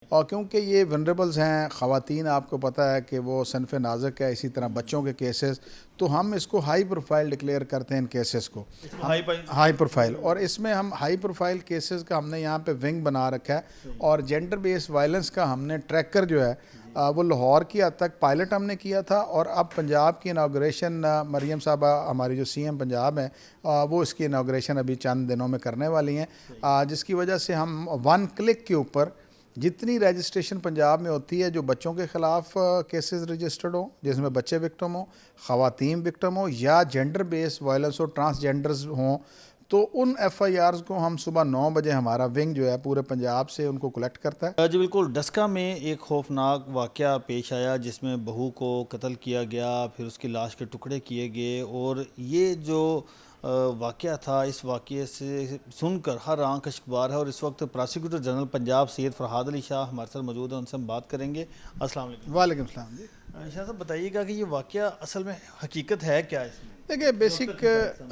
اور کیونکہ یہ ونریبلز ہیں خواتین، آپ کو پتہ ہے کہ وہ صنف نازک ہے، اسی طرح بچوں کے کیسز، تو ہم اس کو ہائی پروفائل ڈکلیئر کرتے ہیں ان کیسز کو، ہائی پروفائل، اور اس میں ہم ہائی پروفائل کیسز کا ہم نے یہاں پہ ونگ بنا رکھا ہے، اور جینڈر بیس وائلنس کا ہم نے ٹریکر جو ہے وہ لاہور کی حد تک پائلٹ ہم نے کیا تھا، اور اب پنجاب کی انوگریشن مریم صاحبہ ہماری جو سی ایم پنجاب ہیں وہ اس کی انوگریشن ابھی چند دنوں میں کرنے والی ہیں، جس کی وجہ سے ہم ون کلک کے اوپر جتنی رجسٹریشن پنجاب میں ہوتی ہے جو بچوں کے خلاف کیسز رجسٹرڈ ہوں، جس میں بچے وکٹم ہوں، خواتین وکٹم ہوں، یا جینڈر بیس وائلنس ہو، ٹرانسجینڈرز ہوں، تو ان ایف آئی آرز کو ہم صبح 9 بجے ہمارا ونگ جو ہے پورے پنجاب سے ان کو کلیکٹ کرتا ہے۔ جی بالکل، ڈسکہ میں ایک خوفناک واقعہ پیش آیا جس میں بہو کو قتل کیا گیا، پھر اس کی لاش کے ٹکڑے کیے گئے، اور یہ جو واقعہ تھا، اس واقعے سے سن کر ہر آنکھ اشکبار ہے، اور اس وقت پراسیکیوٹر جنرل پنجاب سید فرحاد علی شاہ ہمارے ساتھ موجود ہیں، ان سے ہم بات کریں گے۔ السلام علیکم۔ وعلیکم السلام جی۔ شاہ صاحب بتائیے گا کہ یہ واقعہ اصل میں حقیقت ہے کیا اس میں؟ دیکھیے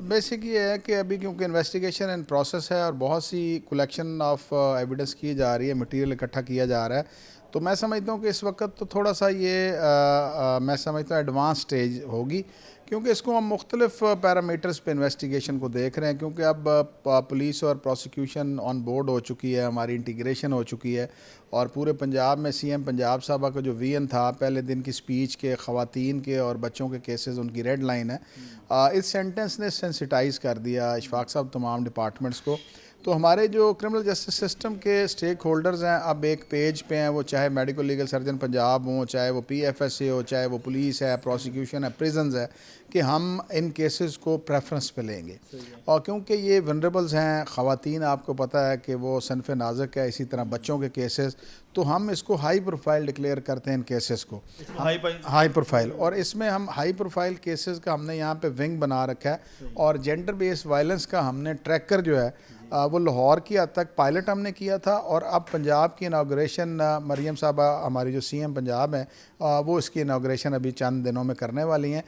بیسک یہ ہے کہ ابھی کیونکہ انویسٹیگیشن ان پروسیس ہے اور بہت سی کلیکشن آف ایویڈنس کی جا رہی ہے، مٹیریل اکٹھا کیا جا رہا ہے، تو میں سمجھتا ہوں کہ اس وقت تو تھوڑا سا یہ میں سمجھتا ہوں ایڈوانس سٹیج ہوگی، کیونکہ اس کو ہم مختلف پیرامیٹرز پہ انویسٹیگیشن کو دیکھ رہے ہیں، کیونکہ اب پولیس اور پروسیکیوشن آن بورڈ ہو چکی ہے، ہماری انٹیگریشن ہو چکی ہے، اور پورے پنجاب میں سی ایم پنجاب صاحبہ کا جو وی این تھا پہلے دن کی سپیچ کے، خواتین کے اور بچوں کے کیسز ان کی ریڈ لائن ہے، اس سینٹنس نے سینسیٹائز کر دیا اشفاق صاحب تمام ڈپارٹمنٹس کو، تو ہمارے جو کرمنل جسٹس سسٹم کے سٹیک ہولڈرز ہیں اب ایک پیج پہ ہیں، وہ چاہے میڈیکل لیگل سرجن پنجاب ہوں، چاہے وہ پی ایف ایس اے ہو، چاہے وہ پولیس ہے، پروسیکیوشن ہے، پریزنز ہے، کہ ہم ان کیسز کو پریفرنس پہ لیں گے، اور کیونکہ یہ ونریبلز ہیں خواتین، آپ کو پتہ ہے کہ وہ صنف نازک ہے، اسی طرح بچوں کے کیسز، تو ہم اس کو ہائی پروفائل ڈکلیئر کرتے ہیں ان کیسز کو، ہائی پروفائل، اور اس میں ہم ہائی پروفائل کیسز کا ہم نے یہاں پہ ونگ بنا رکھا ہے، اور جینڈر بیس وائلنس کا ہم نے ٹریکر جو ہے وہ لاہور کی حد تک پائلٹ ہم نے کیا تھا، اور اب پنجاب کی انوگریشن مریم صاحبہ ہماری جو سی ایم پنجاب ہیں وہ اس کی انوگریشن ابھی چند دنوں میں کرنے والی ہیں،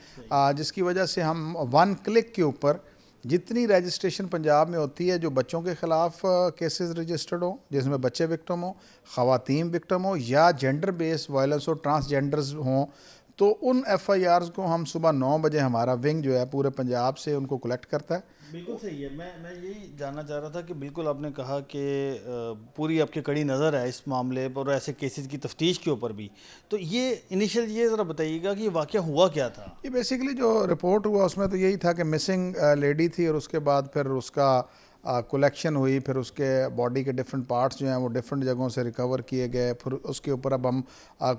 جس کی وجہ سے ہم ون کلک کے اوپر جتنی رجسٹریشن پنجاب میں ہوتی ہے جو بچوں کے خلاف کیسز رجسٹرڈ ہوں، جس میں بچے وکٹم ہوں، خواتین وکٹم ہوں، یا جینڈر بیس وائلنس ہو، ٹرانسجینڈرز ہوں، تو ان ایف آئی آرز کو ہم صبح 9 بجے ہمارا ونگ جو ہے پورے پنجاب سے ان کو کلیکٹ کرتا ہے۔ بالکل صحیح ہے، میں یہی جاننا چاہ رہا تھا کہ بالکل آپ نے کہا کہ پوری آپ کی کڑی نظر ہے اس معاملے پر اور ایسے کیسز کی تفتیش کے اوپر بھی، تو یہ انیشل یہ ذرا بتائیے گا کہ یہ واقعہ ہوا کیا تھا؟ یہ بیسیکلی جو رپورٹ ہوا اس میں تو یہی تھا کہ مسنگ لیڈی تھی، اور اس کے بعد پھر اس کا کلیکشن ہوئی، پھر اس کے باڈی کے ڈفرنٹ پارٹس جو ہیں وہ ڈفرنٹ جگہوں سے ریکور کیے گئے، پھر اس کے اوپر اب ہم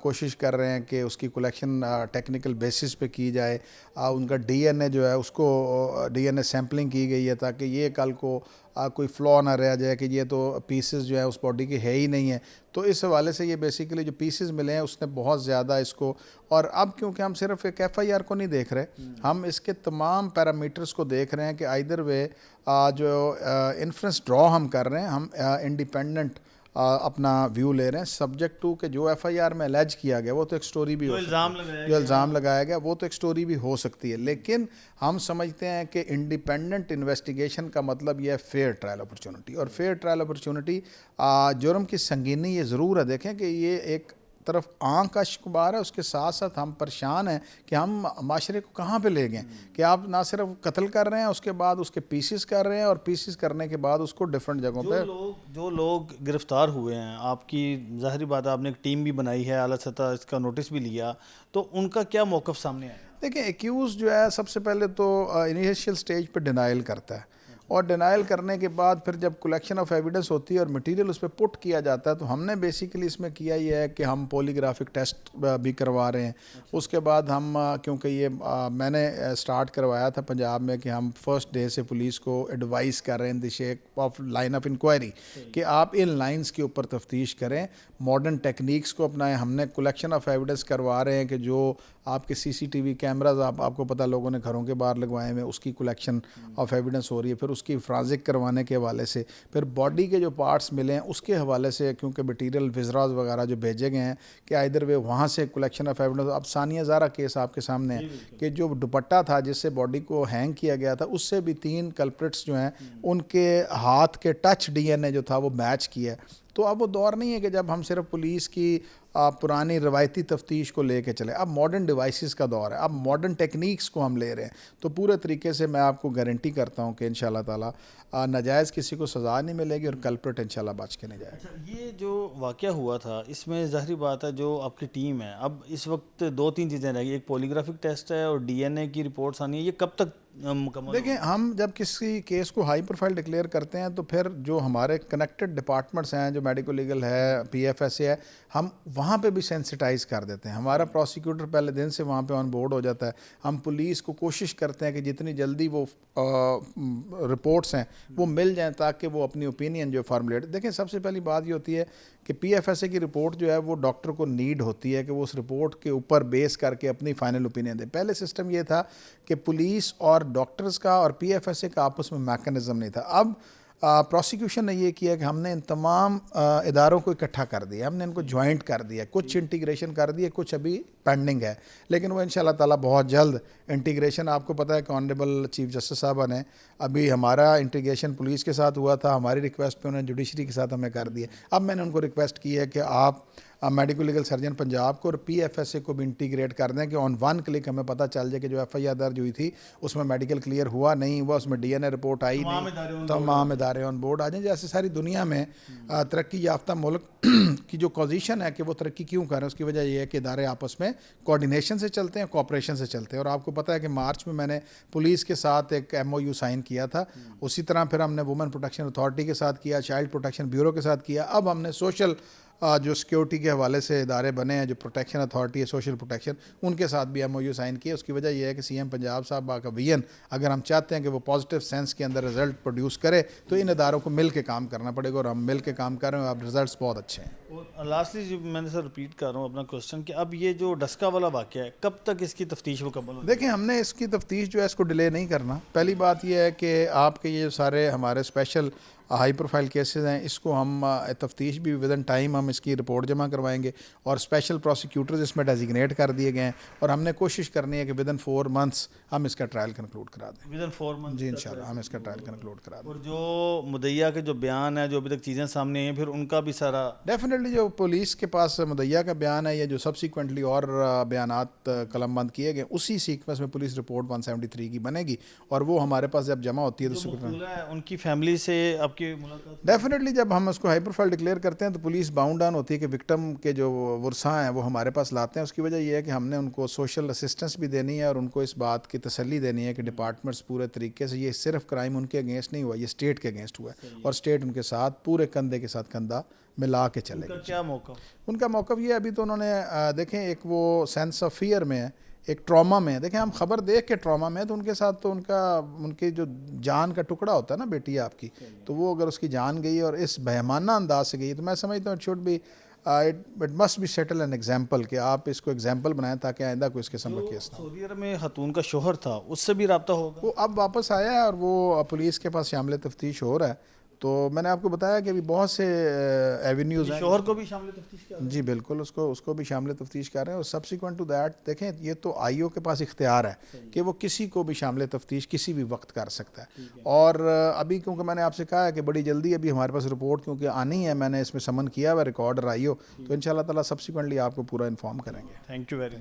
کوشش کر رہے ہیں کہ اس کی کلیکشن ٹیکنیکل بیسس پہ کی جائے، ان کا ڈی این اے جو ہے اس کو ڈی این اے سیمپلنگ کی گئی ہے تاکہ یہ کل کو کوئی فلا نہ رہ جائے کہ یہ تو پیسز جو ہے اس باڈی کے ہے ہی نہیں ہے، تو اس حوالے سے یہ بیسیکلی جو پیسز ملے ہیں اس نے بہت زیادہ اس کو، اور اب کیونکہ ہم صرف ایک ایف آئی آر کو نہیں دیکھ رہے، ہم اس کے تمام پیرامیٹرز کو دیکھ رہے ہیں کہ آئدر وے جو انفرنس ڈرا ہم کر رہے ہیں، ہم انڈیپینڈنٹ اپنا ویو لے رہے ہیں، سبجیکٹ ٹو کہ جو ایف آئی آر میں الیج کیا گیا وہ تو ایک سٹوری بھی ہو سکتی ہے، جو الزام لگایا گیا وہ تو ایک سٹوری بھی ہو سکتی ہے، لیکن ہم سمجھتے ہیں کہ انڈیپینڈنٹ انویسٹیگیشن کا مطلب یہ ہے فیئر ٹرائل اپرچونٹی، اور فیئر ٹرائل اپرچونٹی جرم کی سنگینی یہ ضرور ہے، دیکھیں کہ یہ ایک طرف آنکھ کا شکار ہے، اس کے ساتھ ساتھ ہم پریشان ہیں کہ ہم معاشرے کو کہاں پہ لے گئے کہ آپ نہ صرف قتل کر رہے ہیں، اس کے بعد اس کے پیسز کر رہے ہیں، اور پیسز کرنے کے بعد اس کو ڈیفرنٹ جگہوں پہ جو لوگ گرفتار ہوئے ہیں، آپ کی ظاہری بات ہے آپ نے ایک ٹیم بھی بنائی ہے، اعلیٰ سطح اس کا نوٹس بھی لیا، تو ان کا کیا موقف سامنے آیا؟ دیکھیں ایکیوز جو ہے سب سے پہلے تو انیشیل سٹیج پہ ڈینائل کرتا ہے، اور ڈینائل کرنے کے بعد پھر جب کلیکشن آف ایویڈنس ہوتی ہے اور مٹیریل اس پہ پٹ کیا جاتا ہے، تو ہم نے بیسیکلی اس میں کیا یہ ہے کہ ہم پولیگرافک ٹیسٹ بھی کروا رہے ہیں، اس کے بعد ہم کیونکہ یہ میں نے سٹارٹ کروایا تھا پنجاب میں کہ ہم فرسٹ ڈے سے پولیس کو ایڈوائز کر رہے ہیں in the shape of line of inquiry کہ آپ ان لائنز کے اوپر تفتیش کریں، ماڈرن ٹیکنیکس کو اپنائیں، ہم نے کلیکشن آف ایویڈنس کروا رہے ہیں کہ جو آپ کے سی سی ٹی وی کیمراز آپ کو پتہ لوگوں نے گھروں کے باہر لگوائے ہوئے، اس کی کلیکشن آف ایویڈنس ہو رہی ہے، پھر اس کی فرانزک کروانے کے حوالے سے، پھر باڈی کے جو پارٹس ملے ہیں اس کے حوالے سے، کیونکہ مٹیریل وزراز وغیرہ جو بھیجے گئے ہیں کہ آئدر وے وہاں سے کلیکشن آف ایویڈنس، اب ثانیہ زارہ کیس آپ کے سامنے ہے کہ جو دوپٹہ تھا جس سے باڈی کو ہینگ کیا گیا تھا، اس سے بھی 3 کلپریٹس جو ہیں ان کے ہاتھ کے ٹچ ڈی این اے جو تھا وہ میچ کیا ہے، تو اب وہ دور نہیں ہے کہ جب ہم صرف پولیس کی پرانی روایتی تفتیش کو لے کے چلیں. اب ماڈرن ڈیوائسز کا دور ہے, اب ماڈرن ٹیکنیکس کو ہم لے رہے ہیں. تو پورے طریقے سے میں آپ کو گارنٹی کرتا ہوں کہ انشاءاللہ تعالیٰ ناجائز کسی کو سزا نہیں ملے گی اور کلپریٹ انشاءاللہ بچ کے نہیں جائے گا. یہ جو واقعہ ہوا تھا اس میں ظاہری بات ہے جو آپ کی ٹیم ہے, اب اس وقت 2-3 چیزیں رہ گئی, ایک پولیگرافک ٹیسٹ ہے اور ڈی این اے کی رپورٹس آنی ہے, یہ کب تک مکمل؟ دیکھیں, ہم جب کسی کیس کو ہائی پروفائل ڈکلیئر کرتے ہیں تو پھر جو ہمارے کنیکٹڈ ڈپارٹمنٹس ہیں, جو میڈیکو لیگل ہے, پی ایف ایس اے ہے, ہم وہاں پہ بھی سینسٹائز کر دیتے ہیں. ہمارا پروسیکیوٹر پہلے دن سے وہاں پہ آن بورڈ ہو جاتا ہے. ہم پولیس کو کوشش کرتے ہیں کہ جتنی جلدی وہ رپورٹس ہیں وہ مل جائیں تاکہ وہ اپنی اوپینین جو فارمولیٹ. دیکھیں, سب سے پہلی بات یہ ہوتی ہے کہ پی ایف ایس اے کی رپورٹ جو ہے وہ ڈاکٹر کو نیڈ ہوتی ہے کہ وہ اس رپورٹ کے اوپر بیس کر کے اپنی فائنل اوپینین دے. پہلے سسٹم یہ تھا کہ پولیس اور ڈاکٹرز کا اور پی ایف ایس اے کا آپس میں میکانزم نہیں تھا. اب پروسیکیوشن نے یہ کیا کہ ہم نے ان تمام اداروں کو اکٹھا کر دیا, ہم نے ان کو جوائنٹ کر دیا, کچھ انٹیگریشن کر دیا, کچھ ابھی پینڈنگ ہے, لیکن وہ انشاءاللہ تعالیٰ بہت جلد انٹیگریشن. آپ کو پتہ ہے کہ آنریبل چیف جسٹس صاحبہ نے ابھی ہمارا انٹیگریشن پولیس کے ساتھ ہوا تھا, ہماری ریکویسٹ پہ انہوں نے جوڈیشری کے ساتھ ہمیں کر دیا. اب میں نے ان کو ریکویسٹ کی ہے کہ آپ میڈیکو لیگل سرجن پنجاب کو اور پی ایف ایس اے کو بھی انٹیگریٹ کر دیں کہ آن ون کلک ہمیں پتہ چل جائے کہ جو ایف آئی آر درج ہوئی تھی اس میں میڈیکل کلیئر ہوا نہیں ہوا, اس میں ڈی این اے رپورٹ آئی نہیں, تمام ادارے آن بورڈ آ جائیں. جیسے ساری دنیا میں ترقی یافتہ ملک کی جو پوزیشن ہے کہ وہ ترقی کیوں کر رہے ہیں, اس کی وجہ یہ ہے کہ ادارے آپس میں کوآرڈینیشن سے چلتے ہیں, کوآپریشن سے چلتے ہیں. اور آپ کو پتہ ہے کہ مارچ میں نے پولیس کے ساتھ ایک ایم او یو سائن کیا تھا, اسی طرح پھر ہم نے وومن پروٹیکشن اتھارٹی کے ساتھ کیا, چائلڈ پروٹیکشن بیورو کے ساتھ کیا. اب ہم نے سوشل جو سیکیورٹی کے حوالے سے ادارے بنے ہیں, جو پروٹیکشن اتھارٹی ہے, سوشل پروٹیکشن, ان کے ساتھ بھی ایم او یو سائن کیا. اس کی وجہ یہ ہے کہ سی ایم پنجاب صاحب کا ویژن اگر ہم چاہتے ہیں کہ وہ پازیٹیو سینس کے اندر رزلٹ پروڈیوس کرے تو ان اداروں کو مل کے کام کرنا پڑے گا, اور ہم مل کے کام کر رہے ہیں, اب رزلٹس بہت اچھے ہیں. اور لاسٹلی جو میں نے سر ریپیٹ کر رہا ہوں اپنا کوشچن کہ اب یہ جو ڈسکا والا واقعہ ہے کب تک اس کی تفتیش مکمل ہوگی؟ دیکھیں, ہم نے اس کی تفتیش جو ہے اس کو ڈیلے نہیں کرنا. پہلی بات یہ ہے کہ آپ کے یہ سارے ہمارے اسپیشل ہائی پروفائل کیسز ہیں, اس کو ہم تفتیش بھی ود ان ٹائم ہم اس کی رپورٹ جمع کروائیں گے, اور اسپیشل پروسیکیوٹرز اس میں ڈیزگنیٹ کر دیے گئے ہیں, اور ہم نے کوشش کرنی ہے کہ ود ان 4 months ہم اس کا ٹرائل کنکلوڈ کرا دیں. ود ان 4 months جی انشاءاللہ ہم اس کا ٹرائل کنکلوڈ کرا دیں. اور جو مدعیہ کے جو بیان ہے, جو ابھی تک چیزیں سامنے آئی ہیں, پھر ان کا بھی سارا ڈیفینیٹلی جو پولیس کے پاس مدعیہ کا بیان ہے یا جو سبسیکوینٹلی اور بیانات قلم بند کیے گئے, اسی سیکوینس میں پولیس رپورٹ 173 کی بنے گی, اور وہ ہمارے پاس جب جمع ہوتی ہے تو ان کی فیملی سے آپ کی ملاقات ڈیفینیٹلی جب ہم اس کو ہائی پروفائل ڈکلیئر کرتے ہیں تو پولیس باؤنڈ آن ہوتی ہے کہ وکٹم کے جو ورثاء ہیں وہ ہمارے پاس لاتے ہیں. اس کی وجہ یہ ہے کہ ہم نے ان کو سوشل اسسٹنس بھی دینی ہے, اور ان کو اس بات کی تسلی دینی ہے کہ ڈپارٹمنٹس پورے طریقے سے, یہ صرف کرائم ان کے اگینسٹ نہیں ہوا, یہ اسٹیٹ کے اگینسٹ ہوا ہے, اور اسٹیٹ ان کے ساتھ پورے کندھے کے ساتھ کندھا ملا کے چلے گا. کیا موقع ان کا موقف یہ ابھی تو انہوں نے دیکھیں ایک وہ سینس آف فیئر میں ہے, ایک ٹراما میں. دیکھیں, ہم خبر دیکھ کے ٹراما میں, تو ان کے ساتھ تو ان کی جو جان کا ٹکڑا ہوتا ہے نا بیٹی آپ کی, تو وہ اگر اس کی جان گئی اور اس بہیمانہ انداز سے گئی, تو میں سمجھتا ہوں it should be it must be settle an example, کہ آپ اس کو ایگزامپل بنائیں تاکہ آئندہ کوئی اس قسم کا کیس نہ ہو. سعودی عرب میں خاتون کا شوہر تھا, اس سے بھی رابطہ ہوگا؟ وہ اب واپس آیا ہے اور وہ پولیس کے پاس شامل تفتیش ہو رہا ہے. تو میں نے آپ کو بتایا کہ ابھی بہت سے ایونیوز ہیں. شوہر کو بھی شامل تفتیش کیا؟ جی بالکل, اس کو بھی شامل تفتیش کر رہے ہیں. اور سبسیکوینٹ ٹو دیٹ دیکھیں, یہ تو آئی او کے پاس اختیار ہے کہ وہ کسی کو بھی شامل تفتیش کسی بھی وقت کر سکتا ہے. اور ابھی کیونکہ میں نے آپ سے کہا ہے کہ بڑی جلدی ابھی ہمارے پاس رپورٹ کیونکہ آنی ہے, میں نے اس میں سمن کیا ہوا ریکارڈر آئی او, تو انشاءاللہ تعالیٰ سبسیکوینٹلی آپ کو پورا انفارم کریں گے. Thank you very much.